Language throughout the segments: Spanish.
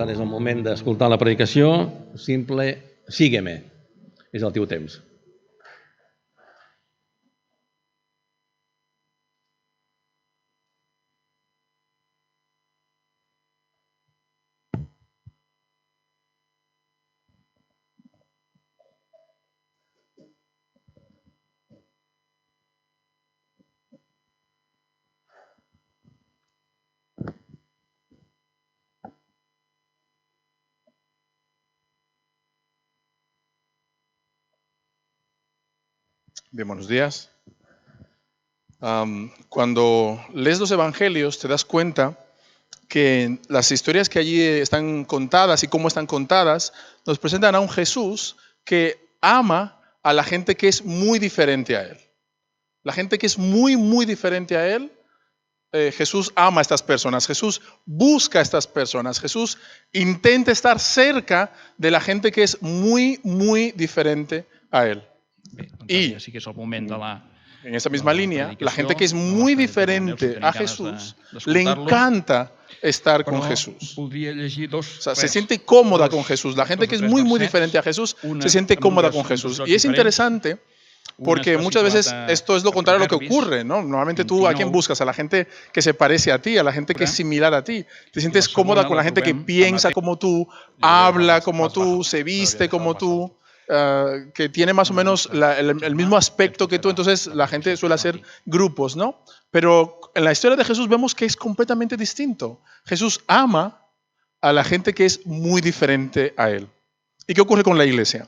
ara és el moment d'escoltar la predicació. Simple, sígueme. És el teu temps. Bien, buenos días. Cuando lees los evangelios te das cuenta que las historias que allí están contadas y cómo están contadas nos presentan a un Jesús que ama a la gente que es muy diferente a él. La gente que es muy, muy diferente a él, Jesús ama a estas personas, Jesús busca a estas personas, Jesús intenta estar cerca de la gente que es muy, muy diferente a él. Y sí que es el moment de la... En esa misma línea, la gente que es muy diferente a Jesús le encanta estar con Jesús. O sea, se siente cómoda con Jesús. La gente que es muy, muy diferente a Jesús se siente cómoda con Jesús. Y es interesante porque muchas veces esto es lo contrario a lo que ocurre, ¿no? Normalmente tú, ¿a quién buscas? A la gente que se parece a ti, a la gente que es similar a ti. Te sientes cómoda con la gente que piensa como tú, habla como tú, se viste como tú. Que tiene más o menos el mismo aspecto que tú, entonces la gente suele hacer grupos, ¿no? Pero en la historia de Jesús vemos que es completamente distinto. Jesús ama a la gente que es muy diferente a él. ¿Y qué ocurre con la iglesia?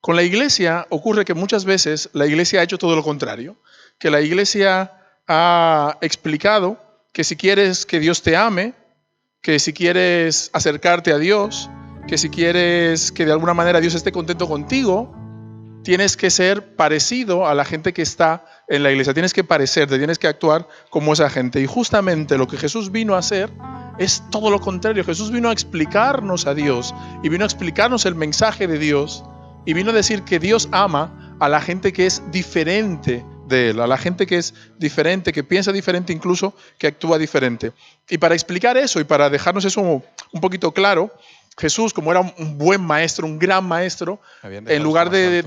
Con la iglesia ocurre que muchas veces la iglesia ha hecho todo lo contrario, que la iglesia ha explicado que si quieres que Dios te ame, que si quieres acercarte a Dios, que si quieres que de alguna manera Dios esté contento contigo, tienes que ser parecido a la gente que está en la iglesia. Tienes que parecerte, tienes que actuar como esa gente. Y justamente lo que Jesús vino a hacer es todo lo contrario. Jesús vino a explicarnos a Dios y vino a explicarnos el mensaje de Dios y vino a decir que Dios ama a la gente que es diferente de Él, a la gente que es diferente, que piensa diferente, incluso que actúa diferente. Y para explicar eso y para dejarnos eso un poquito claro, Jesús, como era un buen maestro, un gran maestro, en lugar de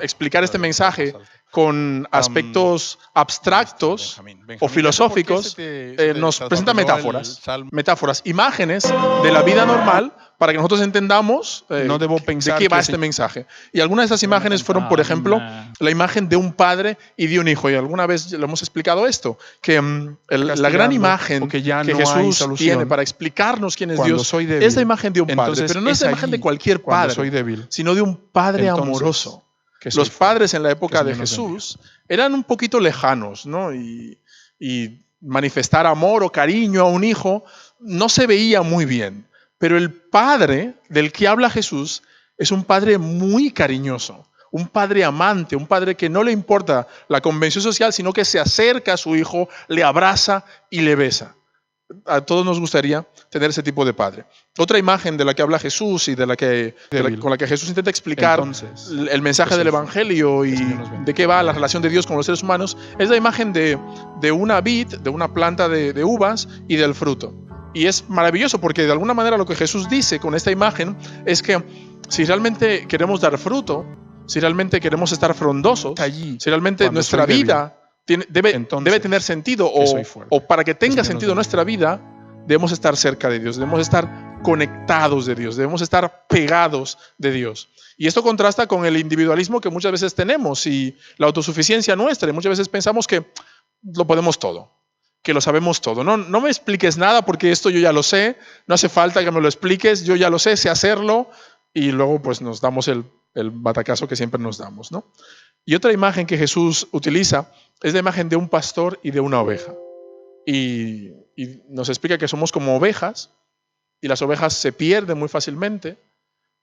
explicar este mensaje con aspectos abstractos o filosóficos, nos presenta metáforas, imágenes de la vida normal para que nosotros entendamos de qué va este mensaje. Y algunas de esas imágenes fueron, por ejemplo, la imagen de un padre y de un hijo. Y alguna vez lo hemos explicado esto, que la gran imagen que Jesús tiene para explicarnos quién es Dios es la imagen de un padre. Pero no es la imagen de cualquier padre, sino de un padre amoroso. Los padres en la época de Jesús eran un poquito lejanos, ¿no? Y manifestar amor o cariño a un hijo no se veía muy bien. Pero el padre del que habla Jesús es un padre muy cariñoso, un padre amante, un padre que no le importa la convención social, sino que se acerca a su hijo, le abraza y le besa. A todos nos gustaría tener ese tipo de padre. Otra imagen de la que habla Jesús y con la que Jesús intenta explicar el mensaje del Evangelio y de qué va la relación de Dios con los seres humanos es la imagen de una vid, de una planta de uvas y del fruto. Y es maravilloso porque de alguna manera lo que Jesús dice con esta imagen es que si realmente queremos dar fruto, si realmente queremos estar frondosos, si realmente nuestra vida debe tener sentido o para que tenga sentido nuestra vida, debemos estar cerca de Dios, debemos estar conectados de Dios, debemos estar pegados de Dios. Y esto contrasta con el individualismo que muchas veces tenemos y la autosuficiencia nuestra. Y muchas veces pensamos que lo podemos todo, que lo sabemos todo. No me expliques nada porque esto yo ya lo sé, no hace falta que me lo expliques, yo ya lo sé hacerlo y luego pues nos damos el batacazo que siempre nos damos, ¿no? Y otra imagen que Jesús utiliza es la imagen de un pastor y de una oveja. Y nos explica que somos como ovejas y las ovejas se pierden muy fácilmente.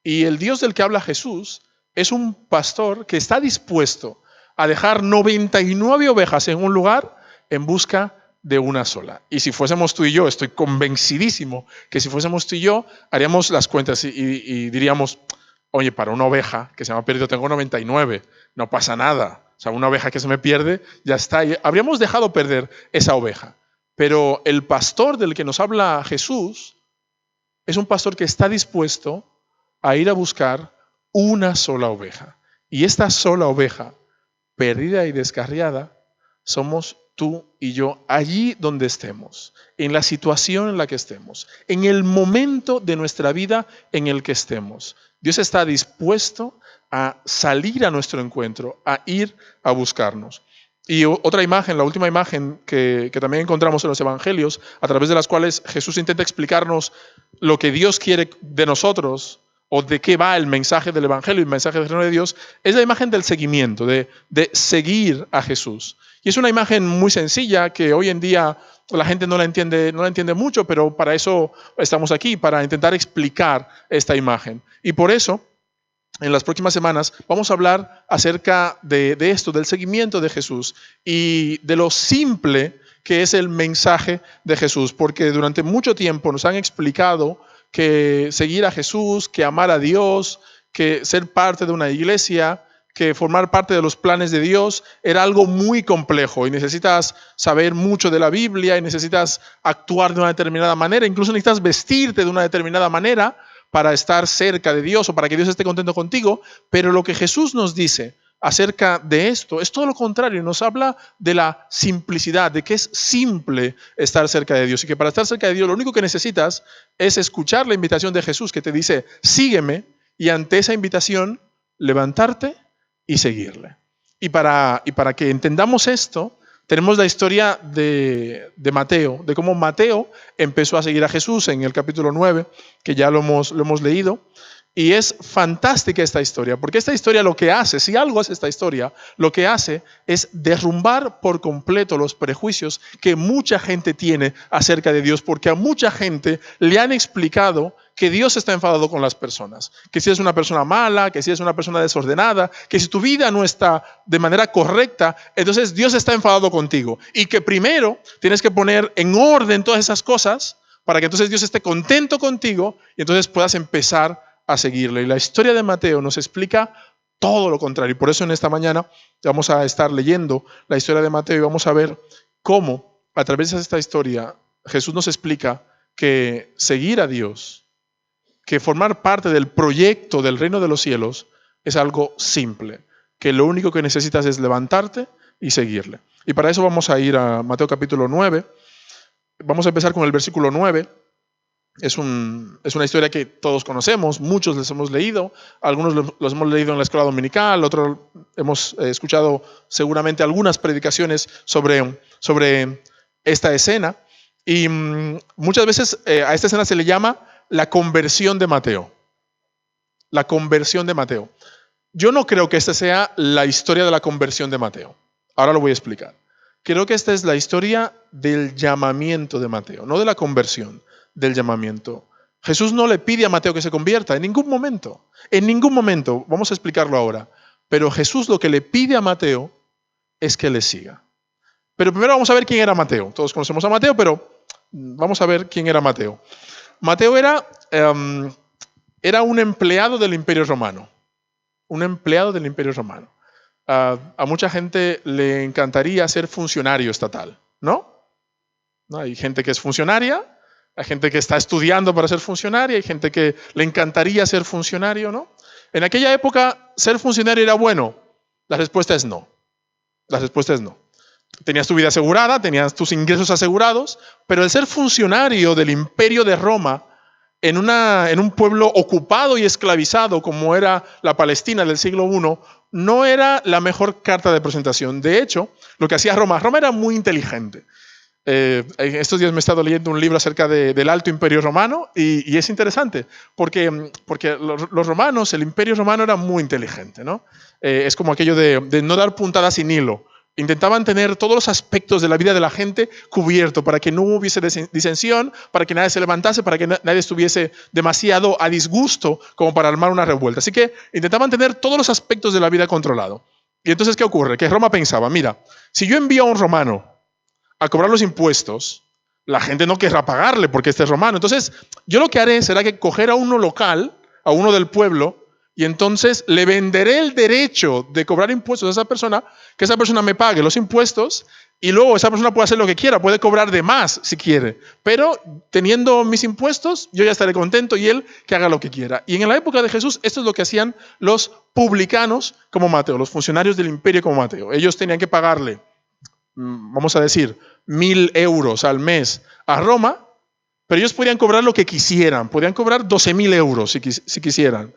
Y el Dios del que habla Jesús es un pastor que está dispuesto a dejar 99 ovejas en un lugar en busca de una sola. Y si fuésemos tú y yo, estoy convencidísimo que si fuésemos tú y yo, haríamos las cuentas y diríamos, oye, para una oveja que se me ha perdido tengo 99, no pasa nada. O sea, una oveja que se me pierde, ya está. Y habríamos dejado perder esa oveja. Pero el pastor del que nos habla Jesús es un pastor que está dispuesto a ir a buscar una sola oveja. Y esta sola oveja, perdida y descarriada, somos tú y yo, allí donde estemos, en la situación en la que estemos, en el momento de nuestra vida en el que estemos. Dios está dispuesto a salir a nuestro encuentro, a ir a buscarnos. Y otra imagen, la última imagen que también encontramos en los evangelios, a través de las cuales Jesús intenta explicarnos lo que Dios quiere de nosotros, o de qué va el mensaje del evangelio y el mensaje del reino de Dios, es la imagen del seguimiento, de seguir a Jesús. Y es una imagen muy sencilla que hoy en día la gente no la entiende mucho, pero para eso estamos aquí, para intentar explicar esta imagen. Y por eso, en las próximas semanas vamos a hablar acerca de esto, del seguimiento de Jesús y de lo simple que es el mensaje de Jesús, porque durante mucho tiempo nos han explicado que seguir a Jesús, que amar a Dios, que ser parte de una iglesia, que formar parte de los planes de Dios era algo muy complejo y necesitas saber mucho de la Biblia y necesitas actuar de una determinada manera, incluso necesitas vestirte de una determinada manera para estar cerca de Dios o para que Dios esté contento contigo, pero lo que Jesús nos dice acerca de esto es todo lo contrario, nos habla de la simplicidad, de que es simple estar cerca de Dios y que para estar cerca de Dios lo único que necesitas es escuchar la invitación de Jesús que te dice, sígueme, y ante esa invitación levantarte y seguirle. Y para que entendamos esto, tenemos la historia de Mateo, de cómo Mateo empezó a seguir a Jesús en el capítulo 9, que ya lo hemos leído. Y es fantástica esta historia, porque esta historia lo que hace, si algo hace esta historia, lo que hace es derrumbar por completo los prejuicios que mucha gente tiene acerca de Dios, porque a mucha gente le han explicado que Dios está enfadado con las personas, que si eres una persona mala, que si eres una persona desordenada, que si tu vida no está de manera correcta, entonces Dios está enfadado contigo y que primero tienes que poner en orden todas esas cosas para que entonces Dios esté contento contigo y entonces puedas empezar a seguirle. Y la historia de Mateo nos explica todo lo contrario. Y por eso en esta mañana vamos a estar leyendo la historia de Mateo y vamos a ver cómo a través de esta historia Jesús nos explica que seguir a Dios, que formar parte del proyecto del reino de los cielos es algo simple, que lo único que necesitas es levantarte y seguirle. Y para eso vamos a ir a Mateo capítulo 9. Vamos a empezar con el versículo 9. Es una historia que todos conocemos, muchos les hemos leído, algunos los hemos leído en la escuela dominical, otros hemos escuchado seguramente algunas predicaciones sobre esta escena. Y muchas veces a esta escena se le llama la conversión de Mateo. La conversión de Mateo. Yo no creo que esta sea la historia de la conversión de Mateo. Ahora lo voy a explicar. Creo que esta es la historia del llamamiento de Mateo, no de la conversión, del llamamiento. Jesús no le pide a Mateo que se convierta en ningún momento. En ningún momento. Vamos a explicarlo ahora. Pero Jesús lo que le pide a Mateo es que le siga. Pero primero vamos a ver quién era Mateo. Todos conocemos a Mateo, pero vamos a ver quién era Mateo. Mateo era un empleado del Imperio Romano. Un empleado del Imperio Romano. A mucha gente le encantaría ser funcionario estatal, ¿no? Hay gente que es funcionaria, hay gente que está estudiando para ser funcionaria, hay gente que le encantaría ser funcionario, ¿no? En aquella época, ¿ser funcionario era bueno? La respuesta es no. La respuesta es no. Tenías tu vida asegurada, tenías tus ingresos asegurados, pero el ser funcionario del Imperio de Roma en un pueblo ocupado y esclavizado como era la Palestina del siglo I, no era la mejor carta de presentación. De hecho, lo que hacía Roma era muy inteligente. Estos días me he estado leyendo un libro acerca del Alto Imperio Romano y es interesante porque los romanos, el Imperio Romano era muy inteligente, ¿no? Es como aquello de no dar puntadas sin hilo. Intentaban tener todos los aspectos de la vida de la gente cubierto para que no hubiese disensión, para que nadie se levantase, para que nadie estuviese demasiado a disgusto como para armar una revuelta. Así que intentaban tener todos los aspectos de la vida controlado. Y entonces, ¿qué ocurre? Que Roma pensaba, mira, si yo envío a un romano a cobrar los impuestos, la gente no querrá pagarle porque este es romano. Entonces, yo lo que haré será que coger a uno local, a uno del pueblo, Y entonces le venderé el derecho de cobrar impuestos a esa persona, que esa persona me pague los impuestos y luego esa persona puede hacer lo que quiera, puede cobrar de más si quiere. Pero teniendo mis impuestos, yo ya estaré contento y él que haga lo que quiera. Y en la época de Jesús, esto es lo que hacían los publicanos como Mateo, los funcionarios del imperio como Mateo. Ellos tenían que pagarle, vamos a decir, 1.000 euros al mes a Roma, pero ellos podían cobrar lo que quisieran, podían cobrar 12.000 euros si quisieran.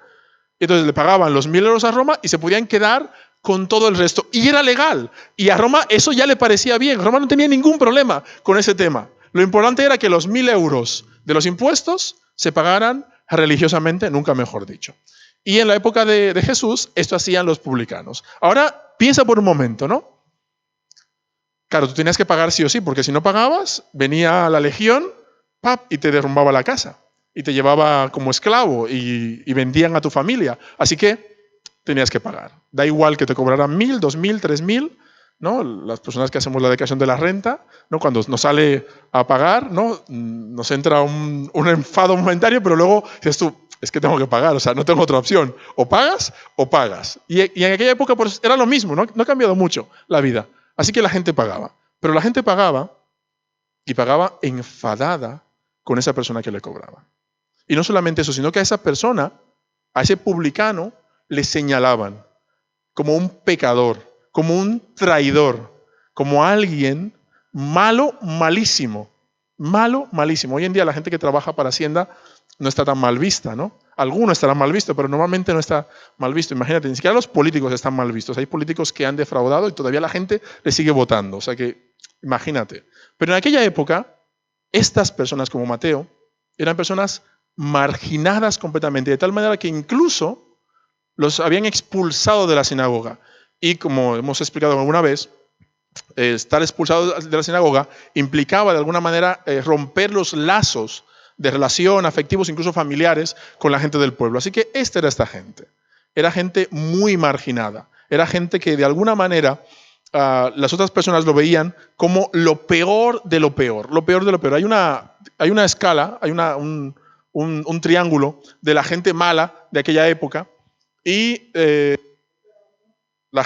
Entonces le pagaban los 1.000 euros a Roma y se podían quedar con todo el resto. Y era legal. Y a Roma eso ya le parecía bien. Roma no tenía ningún problema con ese tema. Lo importante era que los 1.000 euros de los impuestos se pagaran religiosamente, nunca mejor dicho. Y en la época de Jesús, esto hacían los publicanos. Ahora, piensa por un momento, ¿no? Claro, tú tenías que pagar sí o sí, porque si no pagabas, venía la legión, ¡pap!, y te derrumbaba la casa. Y te llevaba como esclavo y vendían a tu familia. Así que tenías que pagar. Da igual que te cobraran 1.000, 2.000, 3.000, ¿no? Las personas que hacemos la declaración de la renta, ¿no? Cuando nos sale a pagar, ¿no? Nos entra un enfado momentario, pero luego dices tú, es que tengo que pagar, o sea, no tengo otra opción. O pagas o pagas. Y en aquella época pues, era lo mismo, ¿no? No ha cambiado mucho la vida. Así que la gente pagaba. Pero la gente pagaba y pagaba enfadada con esa persona que le cobraba. Y no solamente eso, sino que a esa persona, a ese publicano, le señalaban como un pecador, como un traidor, como alguien malo, malísimo. Malo, malísimo. Hoy en día la gente que trabaja para Hacienda no está tan mal vista, ¿no? Algunos estarán mal vistos, pero normalmente no está mal visto. Imagínate, ni siquiera los políticos están mal vistos. Hay políticos que han defraudado y todavía la gente le sigue votando. O sea que, imagínate. Pero en aquella época, estas personas como Mateo eran personas marginadas completamente, de tal manera que incluso los habían expulsado de la sinagoga. Y como hemos explicado alguna vez, estar expulsado de la sinagoga implicaba de alguna manera romper los lazos de relación, afectivos, incluso familiares, con la gente del pueblo. Así que esta era esta gente. Era gente muy marginada. Era gente que de alguna manera las otras personas lo veían como lo peor de lo peor. Lo peor de lo peor. Hay una escala, hay un triángulo de la gente mala de aquella época y la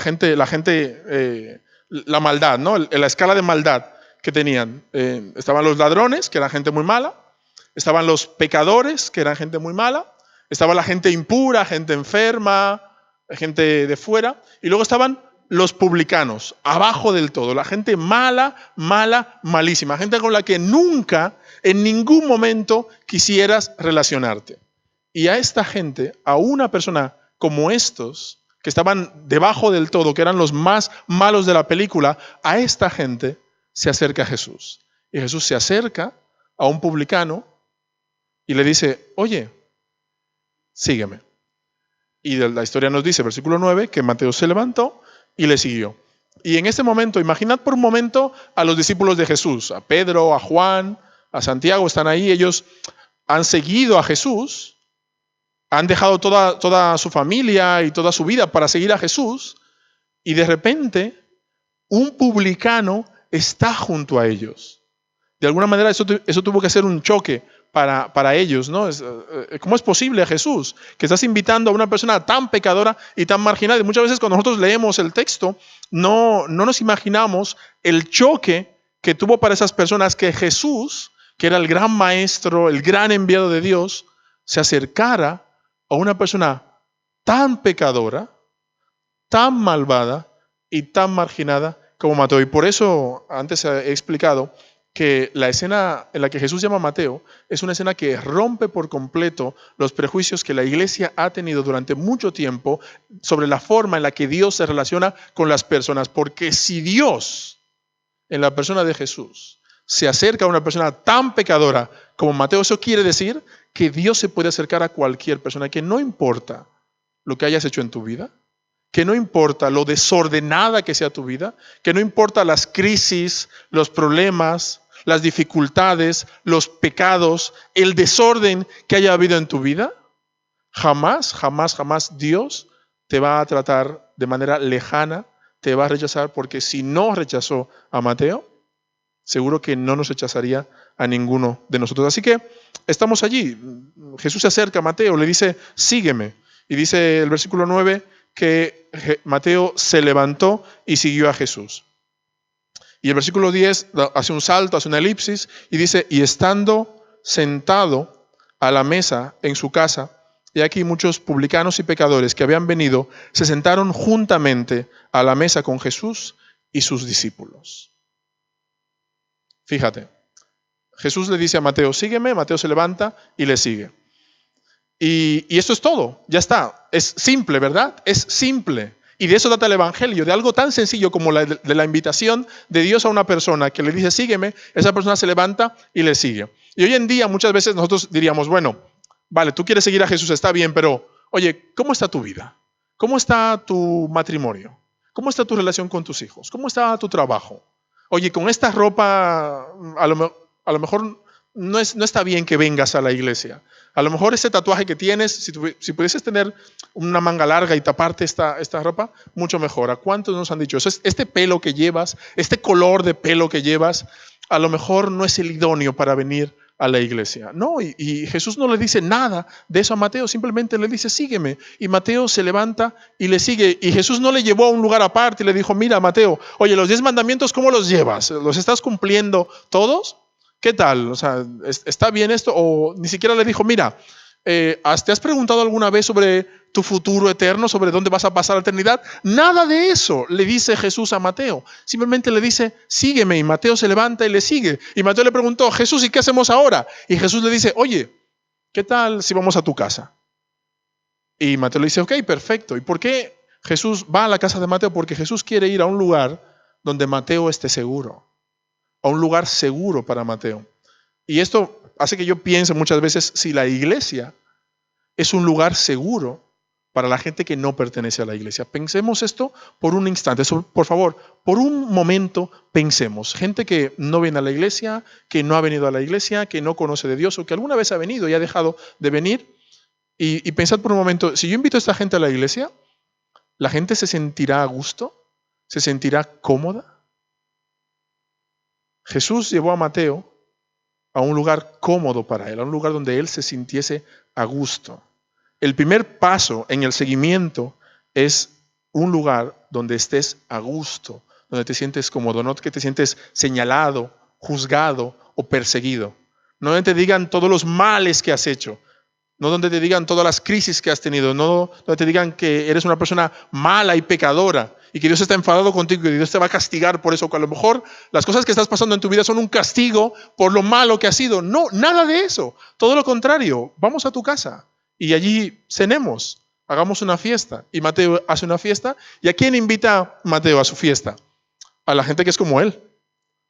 maldad, ¿no? La escala de maldad que tenían. Estaban los ladrones, que eran gente muy mala, estaban los pecadores, que eran gente muy mala, estaba la gente impura, gente enferma, gente de fuera, y luego estaban los publicanos, abajo del todo, la gente mala, mala, malísima, gente con la que nunca, en ningún momento quisieras relacionarte. Y a esta gente, a una persona como estos, que estaban debajo del todo, que eran los más malos de la película, a esta gente se acerca Jesús. Y Jesús se acerca a un publicano y le dice, oye, sígueme. Y la historia nos dice, versículo 9, que Mateo se levantó y le siguió. Y en este momento, imaginad por un momento a los discípulos de Jesús, a Pedro, a Juan, a Santiago, están ahí, ellos han seguido a Jesús, han dejado toda su familia y toda su vida para seguir a Jesús, y de repente un publicano está junto a ellos. De alguna manera eso tuvo que ser un choque para ellos, ¿no? ¿Cómo es posible, Jesús, que estás invitando a una persona tan pecadora y tan marginal? Y muchas veces cuando nosotros leemos el texto, no nos imaginamos el choque que tuvo para esas personas que Jesús, que era el gran maestro, el gran enviado de Dios, se acercara a una persona tan pecadora, tan malvada y tan marginada como Mateo. Y por eso antes he explicado que la escena en la que Jesús llama a Mateo es una escena que rompe por completo los prejuicios que la iglesia ha tenido durante mucho tiempo sobre la forma en la que Dios se relaciona con las personas. Porque si Dios, en la persona de Jesús, se acerca a una persona tan pecadora como Mateo, eso quiere decir que Dios se puede acercar a cualquier persona, que no importa lo que hayas hecho en tu vida, que no importa lo desordenada que sea tu vida, que no importa las crisis, los problemas, las dificultades, los pecados, el desorden que haya habido en tu vida, jamás, jamás, jamás Dios te va a tratar de manera lejana, te va a rechazar, porque si no rechazó a Mateo, seguro que no nos rechazaría a ninguno de nosotros. Así que estamos allí. Jesús se acerca a Mateo, le dice, sígueme. Y dice el versículo 9 que Mateo se levantó y siguió a Jesús. Y el versículo 10 hace un salto, hace una elipsis y dice, y estando sentado a la mesa en su casa, y aquí muchos publicanos y pecadores que habían venido se sentaron juntamente a la mesa con Jesús y sus discípulos. Fíjate, Jesús le dice a Mateo, sígueme, Mateo se levanta y le sigue. Y esto es todo, ya está. Es simple, ¿verdad? Es simple. Y de eso trata el Evangelio, de algo tan sencillo como de la invitación de Dios a una persona que le dice, sígueme, esa persona se levanta y le sigue. Y hoy en día muchas veces nosotros diríamos, bueno, vale, tú quieres seguir a Jesús, está bien, pero oye, ¿cómo está tu vida? ¿Cómo está tu matrimonio? ¿Cómo está tu relación con tus hijos? ¿Cómo está tu trabajo? Oye, con esta ropa a lo mejor no está bien que vengas a la iglesia. A lo mejor ese tatuaje que tienes, si pudieses tener una manga larga y taparte esta ropa, mucho mejor. ¿A cuántos nos han dicho eso? Este pelo que llevas, este color de pelo que llevas, a lo mejor no es el idóneo para venir a la iglesia. No, y Jesús no le dice nada de eso a Mateo, simplemente le dice, sígueme. Y Mateo se levanta y le sigue. Y Jesús no le llevó a un lugar aparte y le dijo, mira Mateo, oye, los 10 mandamientos, ¿cómo los llevas? ¿Los estás cumpliendo todos? ¿Qué tal? O sea, ¿está bien esto? O ni siquiera le dijo, mira, ¿te has preguntado alguna vez sobre tu futuro eterno, sobre dónde vas a pasar la eternidad? Nada de eso le dice Jesús a Mateo. Simplemente le dice, sígueme. Y Mateo se levanta y le sigue. Y Mateo le preguntó, Jesús, ¿y qué hacemos ahora? Y Jesús le dice, oye, ¿qué tal si vamos a tu casa? Y Mateo le dice, ok, perfecto. ¿Y por qué Jesús va a la casa de Mateo? Porque Jesús quiere ir a un lugar donde Mateo esté seguro. A un lugar seguro para Mateo. Y esto hace que yo piense muchas veces si la iglesia es un lugar seguro para la gente que no pertenece a la iglesia. Pensemos esto por un instante, por favor, por un momento pensemos. Gente que no viene a la iglesia, que no ha venido a la iglesia, que no conoce de Dios o que alguna vez ha venido y ha dejado de venir. Y pensad por un momento, si yo invito a esta gente a la iglesia, ¿la gente se sentirá a gusto? ¿Se sentirá cómoda? Jesús llevó a Mateo a un lugar cómodo para él, a un lugar donde él se sintiese a gusto. El primer paso en el seguimiento es un lugar donde estés a gusto, donde te sientes cómodo, no que te sientes señalado, juzgado o perseguido. No donde te digan todos los males que has hecho, no donde te digan todas las crisis que has tenido, no donde te digan que eres una persona mala y pecadora y que Dios está enfadado contigo y que Dios te va a castigar por eso, que a lo mejor las cosas que estás pasando en tu vida son un castigo por lo malo que has sido. No, nada de eso. Todo lo contrario, vamos a tu casa y allí cenemos, hagamos una fiesta. Y Mateo hace una fiesta. ¿Y a quién invita Mateo a su fiesta? A la gente que es como él,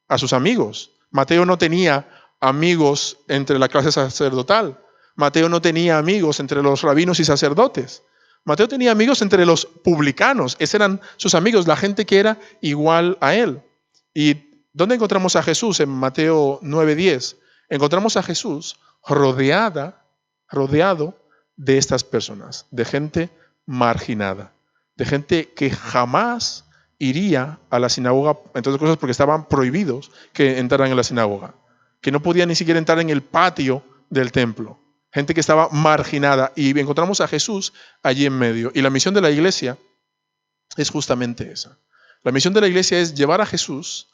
a sus amigos. Mateo no tenía amigos entre la clase sacerdotal. Mateo no tenía amigos entre los rabinos y sacerdotes. Mateo tenía amigos entre los publicanos. Esos eran sus amigos, la gente que era igual a él. ¿Y dónde encontramos a Jesús? En Mateo 9:10. Encontramos a Jesús rodeado de estas personas, de gente marginada, de gente que jamás iría a la sinagoga, entre otras cosas porque estaban prohibidos que entraran en la sinagoga, que no podían ni siquiera entrar en el patio del templo. Gente que estaba marginada, y encontramos a Jesús allí en medio. Y la misión de la iglesia es justamente esa. La misión de la iglesia es llevar a Jesús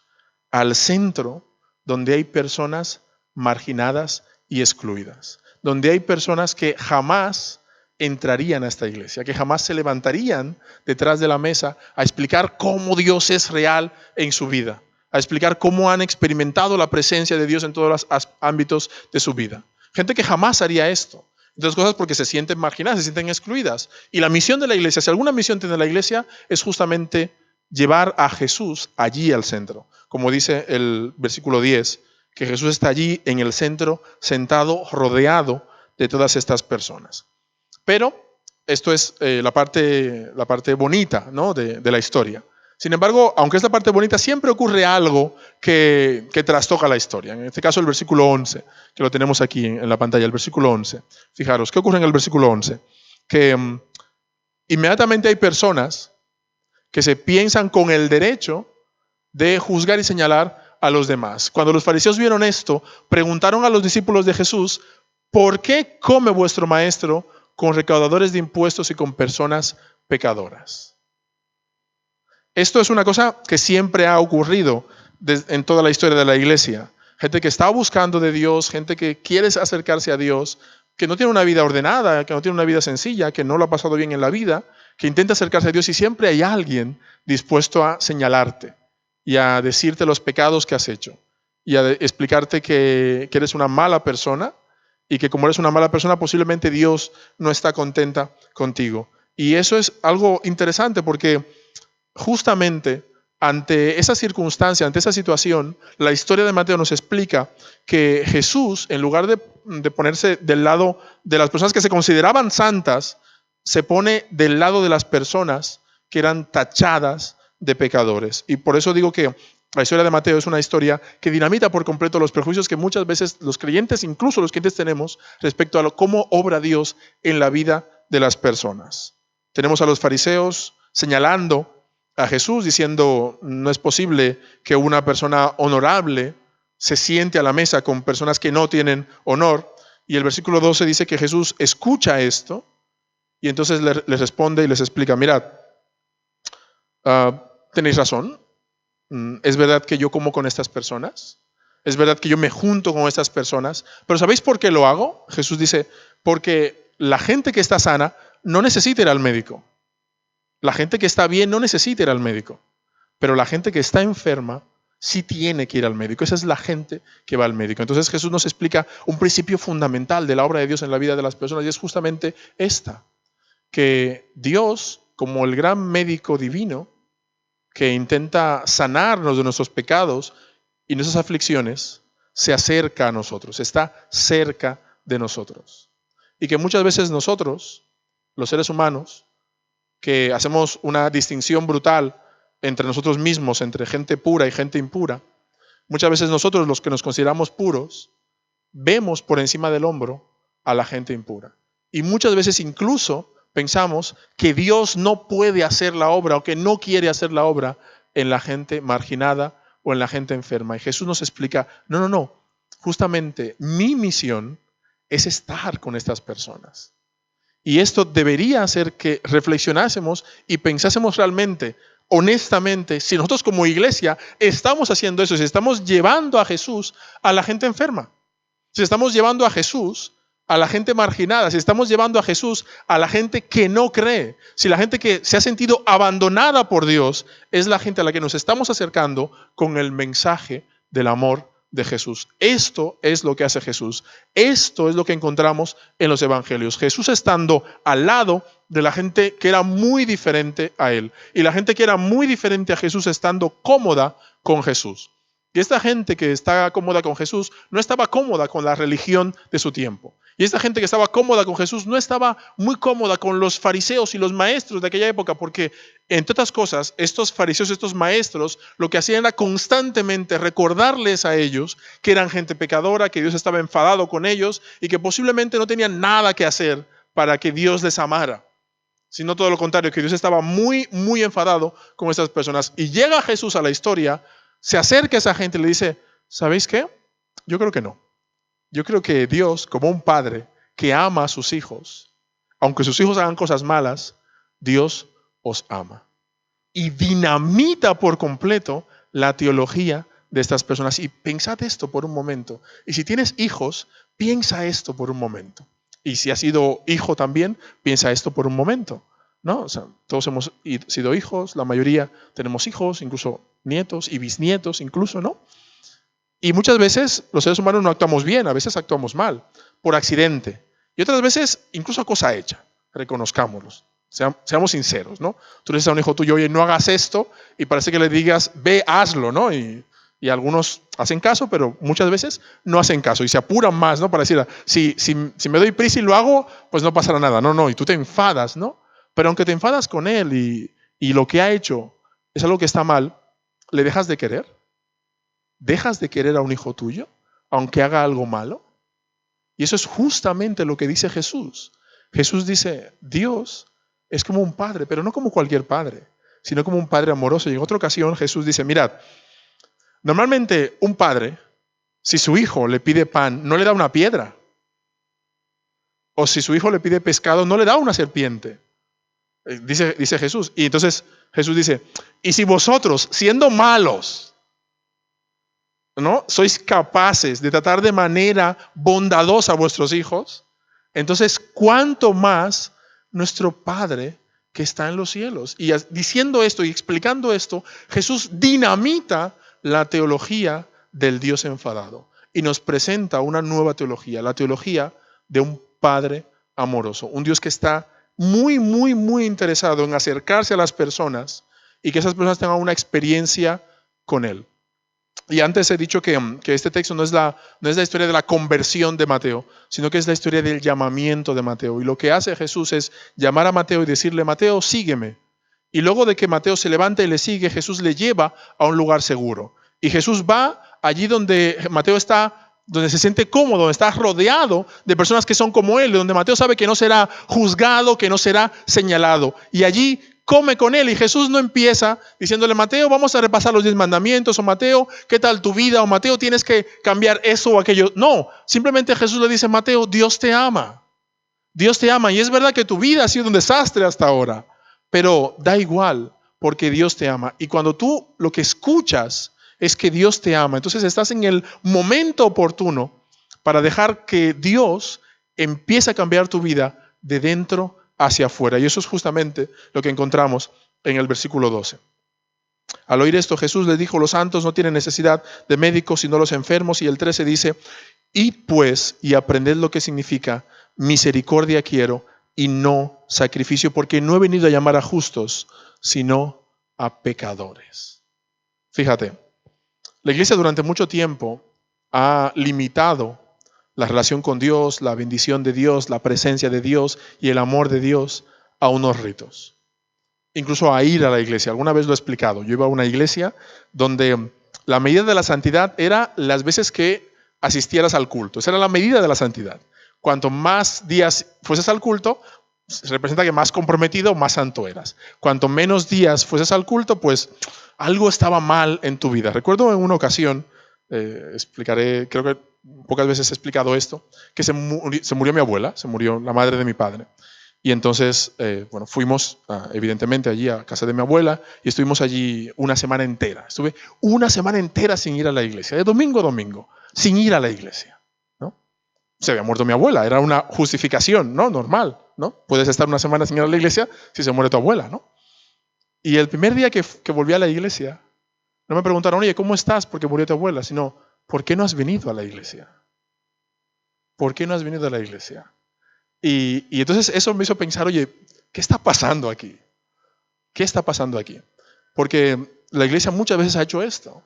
al centro donde hay personas marginadas y excluidas, donde hay personas que jamás entrarían a esta iglesia, que jamás se levantarían detrás de la mesa a explicar cómo Dios es real en su vida, a explicar cómo han experimentado la presencia de Dios en todos los ámbitos de su vida. Gente que jamás haría esto. Entonces, cosas porque se sienten marginadas, se sienten excluidas. Y la misión de la iglesia, si alguna misión tiene la iglesia, es justamente llevar a Jesús allí al centro. Como dice el versículo 10, que Jesús está allí en el centro, sentado, rodeado de todas estas personas. Pero esto es la parte bonita, ¿no? de la historia. Sin embargo, aunque es la parte bonita, siempre ocurre algo que trastoca la historia. En este caso, el versículo 11, que lo tenemos aquí en la pantalla, el versículo 11. Fijaros, ¿qué ocurre en el versículo 11? Que inmediatamente hay personas que se piensan con el derecho de juzgar y señalar a los demás. Cuando los fariseos vieron esto, preguntaron a los discípulos de Jesús, ¿por qué come vuestro maestro con recaudadores de impuestos y con personas pecadoras. Esto es una cosa que siempre ha ocurrido en toda la historia de la iglesia. Gente que está buscando de Dios, gente que quiere acercarse a Dios, que no tiene una vida ordenada, que no tiene una vida sencilla, que no lo ha pasado bien en la vida, que intenta acercarse a Dios y siempre hay alguien dispuesto a señalarte y a decirte los pecados que has hecho y a explicarte que eres una mala persona y que como eres una mala persona posiblemente Dios no está contenta contigo. Y eso es algo interesante porque justamente ante esa circunstancia, ante esa situación, la historia de Mateo nos explica que Jesús, en lugar de ponerse del lado de las personas que se consideraban santas, se pone del lado de las personas que eran tachadas de pecadores. Y por eso digo que la historia de Mateo es una historia que dinamita por completo los prejuicios que muchas veces los creyentes, incluso los creyentes, tenemos respecto a cómo obra Dios en la vida de las personas. Tenemos a los fariseos señalando a Jesús diciendo, no es posible que una persona honorable se siente a la mesa con personas que no tienen honor. Y el versículo 12 dice que Jesús escucha esto y entonces les responde y les explica, mirad, tenéis razón, es verdad que yo como con estas personas, es verdad que yo me junto con estas personas, pero ¿sabéis por qué lo hago? Jesús dice, porque la gente que está sana no necesita ir al médico. La gente que está bien no necesita ir al médico, pero la gente que está enferma sí tiene que ir al médico. Esa es la gente que va al médico. Entonces Jesús nos explica un principio fundamental de la obra de Dios en la vida de las personas y es justamente esta, que Dios, como el gran médico divino, que intenta sanarnos de nuestros pecados y nuestras aflicciones, se acerca a nosotros, está cerca de nosotros. Y que muchas veces nosotros, los seres humanos, que hacemos una distinción brutal entre nosotros mismos, entre gente pura y gente impura, muchas veces nosotros, los que nos consideramos puros, vemos por encima del hombro a la gente impura. Y muchas veces incluso pensamos que Dios no puede hacer la obra o que no quiere hacer la obra en la gente marginada o en la gente enferma. Y Jesús nos explica, no, justamente mi misión es estar con estas personas. Y esto debería hacer que reflexionásemos y pensásemos realmente, honestamente, si nosotros como iglesia estamos haciendo eso, si estamos llevando a Jesús a la gente enferma, si estamos llevando a Jesús a la gente marginada, si estamos llevando a Jesús a la gente que no cree, si la gente que se ha sentido abandonada por Dios es la gente a la que nos estamos acercando con el mensaje del amor de Jesús. Esto es lo que hace Jesús. Esto es lo que encontramos en los evangelios. Jesús estando al lado de la gente que era muy diferente a él. Y la gente que era muy diferente a Jesús estando cómoda con Jesús. Y esta gente que estaba cómoda con Jesús no estaba cómoda con la religión de su tiempo. Y esta gente que estaba cómoda con Jesús no estaba muy cómoda con los fariseos y los maestros de aquella época, porque, entre otras cosas, estos fariseos, estos maestros, lo que hacían era constantemente recordarles a ellos que eran gente pecadora, que Dios estaba enfadado con ellos y que posiblemente no tenían nada que hacer para que Dios les amara, sino todo lo contrario, que Dios estaba muy, muy enfadado con estas personas. Y llega Jesús a la historia, se acerca a esa gente y le dice, ¿sabéis qué? Yo creo que no. Yo creo que Dios, como un padre que ama a sus hijos, aunque sus hijos hagan cosas malas, Dios os ama. Y dinamita por completo la teología de estas personas. Y pensad esto por un momento. Y si tienes hijos, piensa esto por un momento. Y si has sido hijo también, piensa esto por un momento. ¿No? O sea, todos hemos sido hijos, la mayoría tenemos hijos, incluso nietos y bisnietos incluso, ¿no? Y muchas veces los seres humanos no actuamos bien, a veces actuamos mal, por accidente. Y otras veces incluso a cosa hecha, reconozcámoslos. Seamos sinceros, ¿no? Tú le dices a un hijo tuyo, oye, no hagas esto, y parece que le digas, ve, hazlo, ¿no? Y algunos hacen caso, pero muchas veces no hacen caso y se apuran más, ¿no? Para decir, si me doy prisa y lo hago, pues no pasará nada. No, y tú te enfadas, ¿no? Pero aunque te enfadas con él y lo que ha hecho es algo que está mal, ¿le dejas de querer? ¿Dejas de querer a un hijo tuyo, aunque haga algo malo? Y eso es justamente lo que dice Jesús. Jesús dice, Dios es como un padre, pero no como cualquier padre, sino como un padre amoroso. Y en otra ocasión Jesús dice, mirad, normalmente un padre, si su hijo le pide pan, no le da una piedra. O si su hijo le pide pescado, no le da una serpiente. Dice Jesús. Y entonces Jesús dice, y si vosotros, siendo malos, ¿no?, sois capaces de tratar de manera bondadosa a vuestros hijos, entonces ¿cuánto más nuestro Padre que está en los cielos? Y diciendo esto y explicando esto, Jesús dinamita la teología del Dios enfadado y nos presenta una nueva teología, la teología de un Padre amoroso, un Dios que está muy, muy, muy interesado en acercarse a las personas y que esas personas tengan una experiencia con Él. Y antes he dicho que este texto no es la historia de la conversión de Mateo, sino que es la historia del llamamiento de Mateo. Y lo que hace Jesús es llamar a Mateo y decirle, Mateo, sígueme. Y luego de que Mateo se levanta y le sigue, Jesús le lleva a un lugar seguro. Y Jesús va allí donde Mateo está, donde se siente cómodo, donde está rodeado de personas que son como él, donde Mateo sabe que no será juzgado, que no será señalado. Y allí come con él, y Jesús no empieza diciéndole, Mateo, vamos a repasar los 10 mandamientos, o Mateo, ¿qué tal tu vida? O Mateo, tienes que cambiar eso o aquello. No, simplemente Jesús le dice, Mateo, Dios te ama. Dios te ama, y es verdad que tu vida ha sido un desastre hasta ahora, pero da igual, porque Dios te ama. Y cuando tú lo que escuchas es que Dios te ama, entonces estás en el momento oportuno para dejar que Dios empiece a cambiar tu vida de dentro hacia afuera. Y eso es justamente lo que encontramos en el versículo 12. Al oír esto, Jesús les dijo, los santos no tienen necesidad de médicos, sino los enfermos. Y el 13 dice, id pues y aprended lo que significa misericordia quiero y no sacrificio, porque no he venido a llamar a justos, sino a pecadores. Fíjate, la iglesia durante mucho tiempo ha limitado la relación con Dios, la bendición de Dios, la presencia de Dios y el amor de Dios a unos ritos. Incluso a ir a la iglesia. Alguna vez lo he explicado. Yo iba a una iglesia donde la medida de la santidad era las veces que asistieras al culto. Esa era la medida de la santidad. Cuanto más días fueses al culto, representa que más comprometido, más santo eras. Cuanto menos días fueses al culto, pues algo estaba mal en tu vida. Recuerdo en una ocasión, explicaré, creo que pocas veces he explicado esto, que se murió mi abuela, se murió la madre de mi padre. Y entonces, fuimos evidentemente allí a casa de mi abuela y estuvimos allí una semana entera. Estuve una semana entera sin ir a la iglesia, de domingo a domingo, sin ir a la iglesia, ¿no? Se había muerto mi abuela, era una justificación, ¿no? Normal, ¿no? Puedes estar una semana sin ir a la iglesia si se muere tu abuela, ¿no? Y el primer día que volví a la iglesia, no me preguntaron, oye, ¿cómo estás? Porque murió tu abuela, sino, ¿por qué no has venido a la iglesia? ¿Por qué no has venido a la iglesia? Y entonces eso me hizo pensar, oye, ¿qué está pasando aquí? ¿Qué está pasando aquí? Porque la iglesia muchas veces ha hecho esto.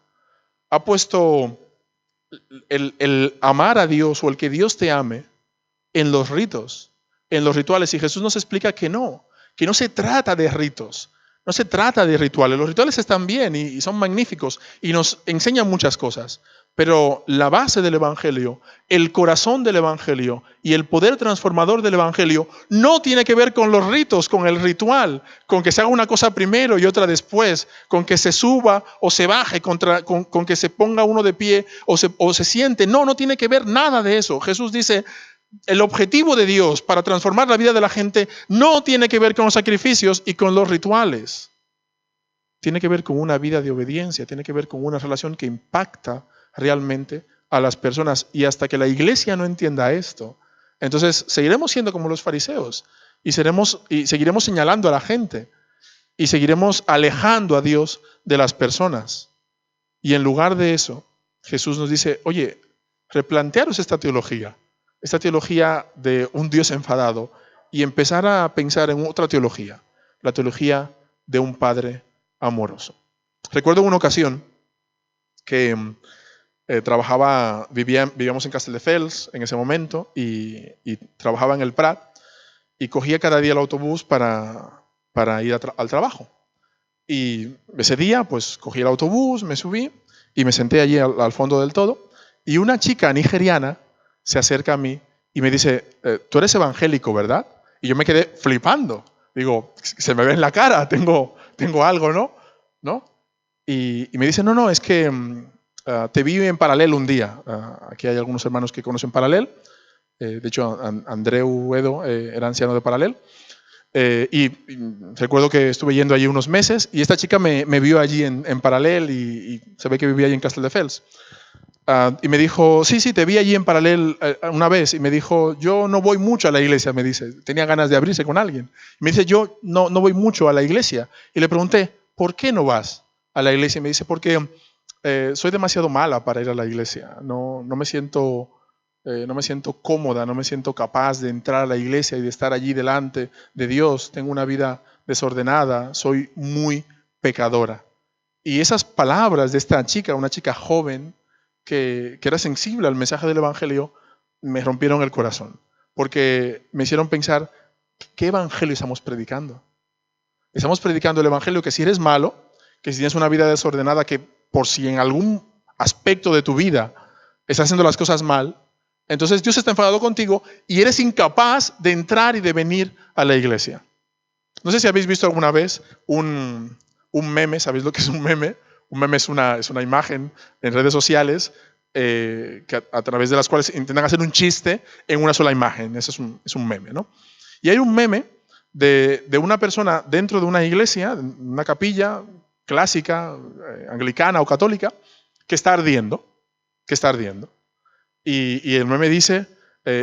Ha puesto el amar a Dios o el que Dios te ame en los ritos, en los rituales. Y Jesús nos explica que no se trata de ritos. No se trata de rituales. Los rituales están bien y son magníficos y nos enseñan muchas cosas. Pero la base del Evangelio, el corazón del Evangelio y el poder transformador del Evangelio no tiene que ver con los ritos, con el ritual, con que se haga una cosa primero y otra después, con que se suba o se baje, con que se ponga uno de pie o se siente. No tiene que ver nada de eso. Jesús dice, el objetivo de Dios para transformar la vida de la gente no tiene que ver con los sacrificios y con los rituales. Tiene que ver con una vida de obediencia, tiene que ver con una relación que impacta realmente a las personas. Y hasta que la iglesia no entienda esto, entonces seguiremos siendo como los fariseos y seguiremos señalando a la gente y seguiremos alejando a Dios de las personas. Y en lugar de eso, Jesús nos dice, oye, replantearos esta teología de un Dios enfadado y empezar a pensar en otra teología, la teología de un Padre amoroso. Recuerdo una ocasión que vivíamos en Castelldefels en ese momento y trabajaba en el Prat y cogía cada día el autobús para ir al trabajo. Y ese día pues cogí el autobús, me subí y me senté allí al fondo del todo y una chica nigeriana se acerca a mí y me dice, tú eres evangélico, ¿verdad? Y yo me quedé flipando. Digo, se me ve en la cara, tengo algo, ¿no? Y me dice, no, es que te vi en Paralel un día. Aquí hay algunos hermanos que conocen Paralel. De hecho, Andreu Edo era anciano de Paralel. Y recuerdo que estuve yendo allí unos meses y esta chica me vio allí en Paralel y se ve que vivía allí en Castelldefels. Y me dijo, sí, te vi allí en Paralel una vez. Y me dijo, yo no voy mucho a la iglesia, me dice. Tenía ganas de abrirse con alguien. Y me dice, yo no voy mucho a la iglesia. Y le pregunté, ¿por qué no vas a la iglesia? Y me dice, porque soy demasiado mala para ir a la iglesia. No me siento cómoda, no me siento capaz de entrar a la iglesia y de estar allí delante de Dios. Tengo una vida desordenada, soy muy pecadora. Y esas palabras de esta chica, una chica joven, que era sensible al mensaje del Evangelio, me rompieron el corazón, porque me hicieron pensar, ¿qué evangelio estamos predicando? Estamos predicando el Evangelio que si eres malo, que si tienes una vida desordenada, que por si en algún aspecto de tu vida estás haciendo las cosas mal, entonces Dios está enfadado contigo y eres incapaz de entrar y de venir a la iglesia. No sé si habéis visto alguna vez un meme. ¿Sabéis lo que es un meme? Un meme es una imagen en redes sociales a través de las cuales intentan hacer un chiste en una sola imagen. Ese es un meme, ¿no? Y hay un meme de una persona dentro de una iglesia, una capilla clásica, anglicana o católica, que está ardiendo. Y el meme dice,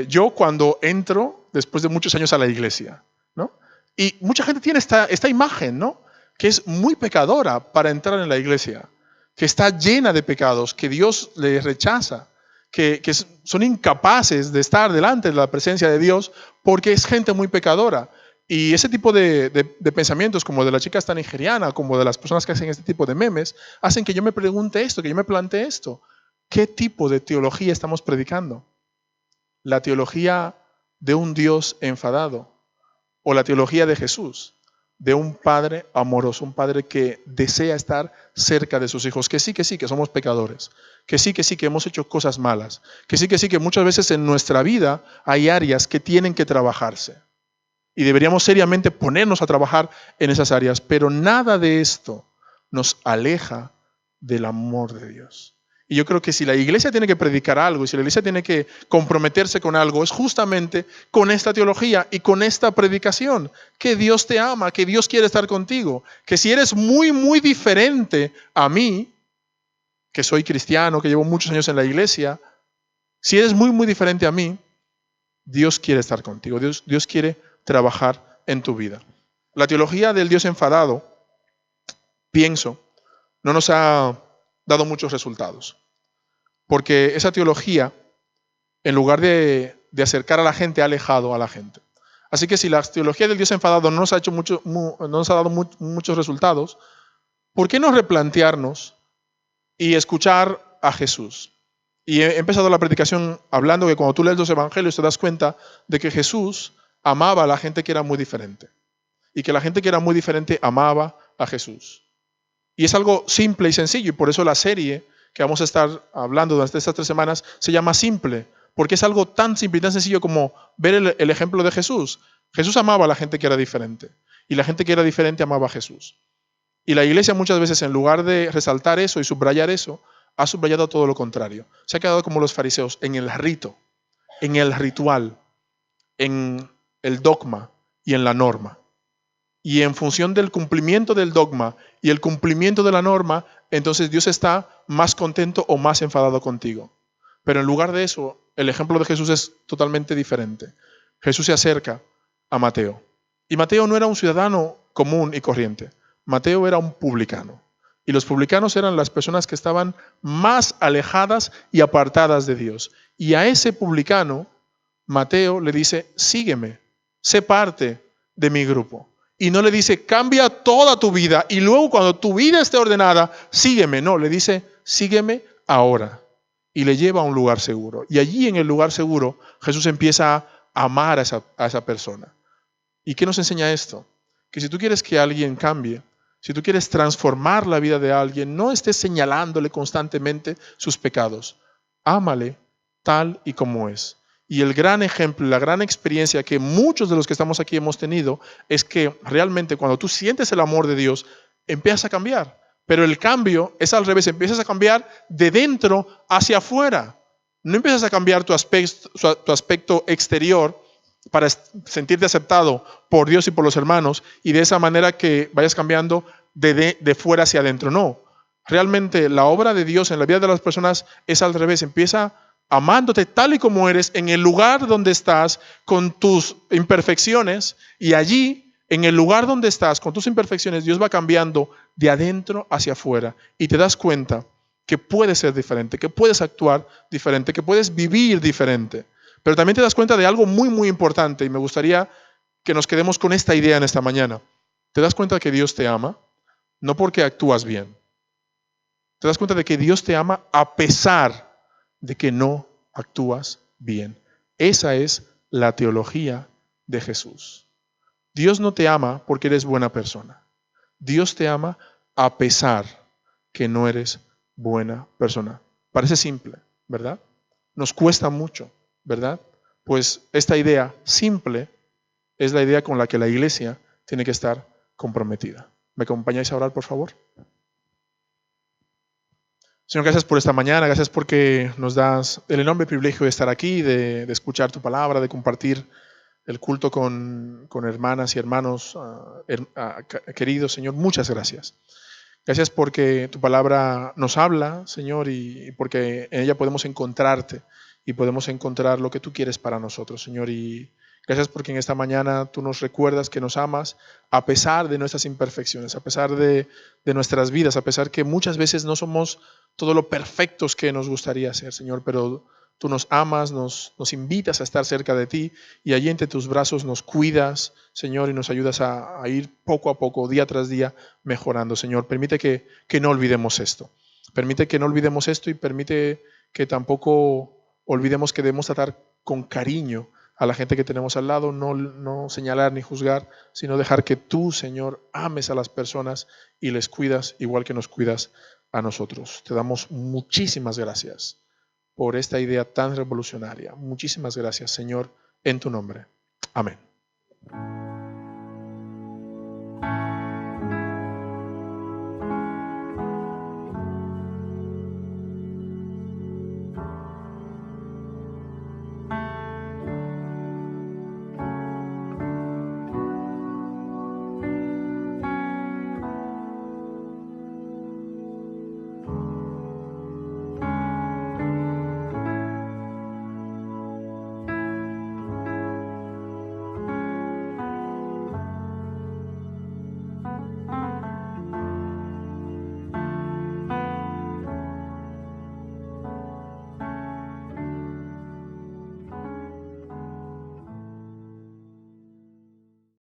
yo cuando entro después de muchos años a la iglesia, ¿no? Y mucha gente tiene esta imagen, ¿no? Que es muy pecadora para entrar en la iglesia, que está llena de pecados, que Dios le rechaza, que son incapaces de estar delante de la presencia de Dios porque es gente muy pecadora. Y ese tipo de pensamientos, como de la chica esta nigeriana, como de las personas que hacen este tipo de memes, hacen que yo me pregunte esto, que yo me plantee esto. ¿Qué tipo de teología estamos predicando? ¿La teología de un Dios enfadado o la teología de Jesús? De un padre amoroso, un padre que desea estar cerca de sus hijos, que sí, que somos pecadores, que sí, que hemos hecho cosas malas, que sí, que muchas veces en nuestra vida hay áreas que tienen que trabajarse y deberíamos seriamente ponernos a trabajar en esas áreas, pero nada de esto nos aleja del amor de Dios. Y yo creo que si la iglesia tiene que predicar algo y si la iglesia tiene que comprometerse con algo, es justamente con esta teología y con esta predicación, que Dios te ama, que Dios quiere estar contigo, que si eres muy, muy diferente a mí, que soy cristiano, que llevo muchos años en la iglesia, si eres muy, muy diferente a mí, Dios quiere estar contigo, Dios quiere trabajar en tu vida. La teología del Dios enfadado, pienso, no nos ha dado muchos resultados. Porque esa teología, en lugar de acercar a la gente, ha alejado a la gente. Así que si la teología del Dios enfadado no nos ha dado muchos resultados, ¿por qué no replantearnos y escuchar a Jesús? Y he empezado la predicación hablando que cuando tú lees los evangelios te das cuenta de que Jesús amaba a la gente que era muy diferente. Y que la gente que era muy diferente amaba a Jesús. Y es algo simple y sencillo, y por eso la serie que vamos a estar hablando durante estas 3 semanas se llama Simple, porque es algo tan simple y tan sencillo como ver el ejemplo de Jesús. Jesús amaba a la gente que era diferente, y la gente que era diferente amaba a Jesús. Y la iglesia muchas veces, en lugar de resaltar eso y subrayar eso, ha subrayado todo lo contrario. Se ha quedado como los fariseos, en el rito, en el ritual, en el dogma y en la norma. Y en función del cumplimiento del dogma y el cumplimiento de la norma, entonces Dios está más contento o más enfadado contigo. Pero en lugar de eso, el ejemplo de Jesús es totalmente diferente. Jesús se acerca a Mateo. Y Mateo no era un ciudadano común y corriente. Mateo era un publicano. Y los publicanos eran las personas que estaban más alejadas y apartadas de Dios. Y a ese publicano, Mateo le dice, sígueme, sé parte de mi grupo. Y no le dice, cambia toda tu vida y luego cuando tu vida esté ordenada, sígueme. No, le dice, sígueme ahora. Y le lleva a un lugar seguro. Y allí en el lugar seguro, Jesús empieza a amar a esa persona. ¿Y qué nos enseña esto? Que si tú quieres que alguien cambie, si tú quieres transformar la vida de alguien, no estés señalándole constantemente sus pecados. Ámale tal y como es. Y el gran ejemplo, la gran experiencia que muchos de los que estamos aquí hemos tenido es que realmente cuando tú sientes el amor de Dios, empiezas a cambiar. Pero el cambio es al revés, empiezas a cambiar de dentro hacia afuera. No empiezas a cambiar tu aspecto exterior para sentirte aceptado por Dios y por los hermanos y de esa manera que vayas cambiando de fuera hacia adentro. No. Realmente la obra de Dios en la vida de las personas es al revés. Empieza amándote tal y como eres en el lugar donde estás con tus imperfecciones y allí, en el lugar donde estás con tus imperfecciones, Dios va cambiando de adentro hacia afuera y te das cuenta que puedes ser diferente, que puedes actuar diferente, que puedes vivir diferente. Pero también te das cuenta de algo muy, muy importante y me gustaría que nos quedemos con esta idea en esta mañana. Te das cuenta que Dios te ama, no porque actúas bien. Te das cuenta de que Dios te ama a pesar de que no actúas bien. Esa es la teología de Jesús. Dios no te ama porque eres buena persona. Dios te ama a pesar que no eres buena persona. Parece simple, ¿verdad? Nos cuesta mucho, ¿verdad? Pues esta idea simple es la idea con la que la iglesia tiene que estar comprometida. ¿Me acompañáis a orar, por favor? Señor, gracias por esta mañana, gracias porque nos das el enorme privilegio de estar aquí, de escuchar tu palabra, de compartir el culto con hermanas y hermanos queridos. Señor, muchas gracias. Gracias porque tu palabra nos habla, Señor, y porque en ella podemos encontrarte y podemos encontrar lo que tú quieres para nosotros, Señor. Y gracias porque en esta mañana tú nos recuerdas que nos amas a pesar de nuestras imperfecciones, a pesar de nuestras vidas, a pesar que muchas veces no somos todo lo perfectos que nos gustaría ser, Señor, pero tú nos amas, nos invitas a estar cerca de ti y allí entre tus brazos nos cuidas, Señor, y nos ayudas a ir poco a poco, día tras día, mejorando, Señor. Permite que no olvidemos esto. Permite que no olvidemos esto y permite que tampoco olvidemos que debemos tratar con cariño a la gente que tenemos al lado, no señalar ni juzgar, sino dejar que tú, Señor, ames a las personas y les cuidas igual que nos cuidas a nosotros. Te damos muchísimas gracias por esta idea tan revolucionaria. Muchísimas gracias, Señor, en tu nombre. Amén.